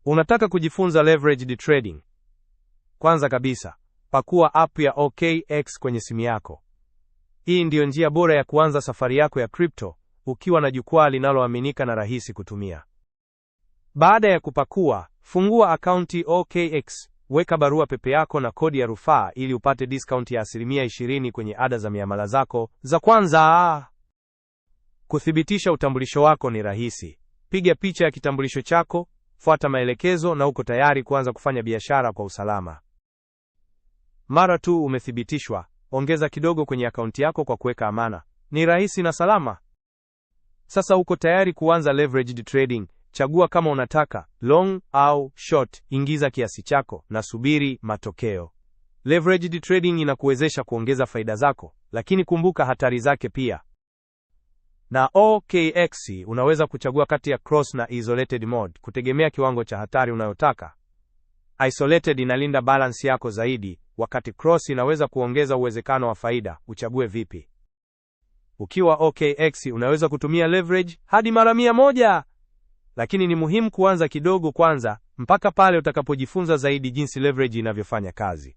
Unataka kujifunza leveraged trading? Kwanza kabisa, pakua app ya OKX kwenye simu yako. Hii ndiyo njia bora ya kuanza safari yako ya crypto, ukiwa na jukwaa linaloaminika na rahisi kutumia. Baada ya kupakua, fungua akaunti OKX, weka barua pepe yako na kodi ya rufaa ili upate discount ya 20% kwenye ada za miamala zako za kwanza. Kuthibitisha utambulisho wako ni rahisi. Piga picha ya kitambulisho chako, fuata maelekezo na uko tayari kuanza kufanya biashara kwa usalama. Mara tu umethibitishwa, ongeza kidogo kwenye akaunti yako kwa kuweka amana. Ni rahisi na salama. Sasa uko tayari kuanza leveraged trading. Chagua kama unataka long au short, ingiza kiasi chako na subiri matokeo. Leveraged trading inakuwezesha kuongeza faida zako, lakini kumbuka hatari zake pia. Na OKX unaweza kuchagua kati ya cross na isolated mode kutegemea kiwango cha hatari unayotaka. Isolated inalinda balance yako zaidi, wakati cross inaweza kuongeza uwezekano wa faida. Uchague vipi? Ukiwa OKX unaweza kutumia leverage hadi mara 100. Lakini ni muhimu kuanza kidogo kwanza, mpaka pale utakapojifunza zaidi jinsi leverage inavyofanya kazi.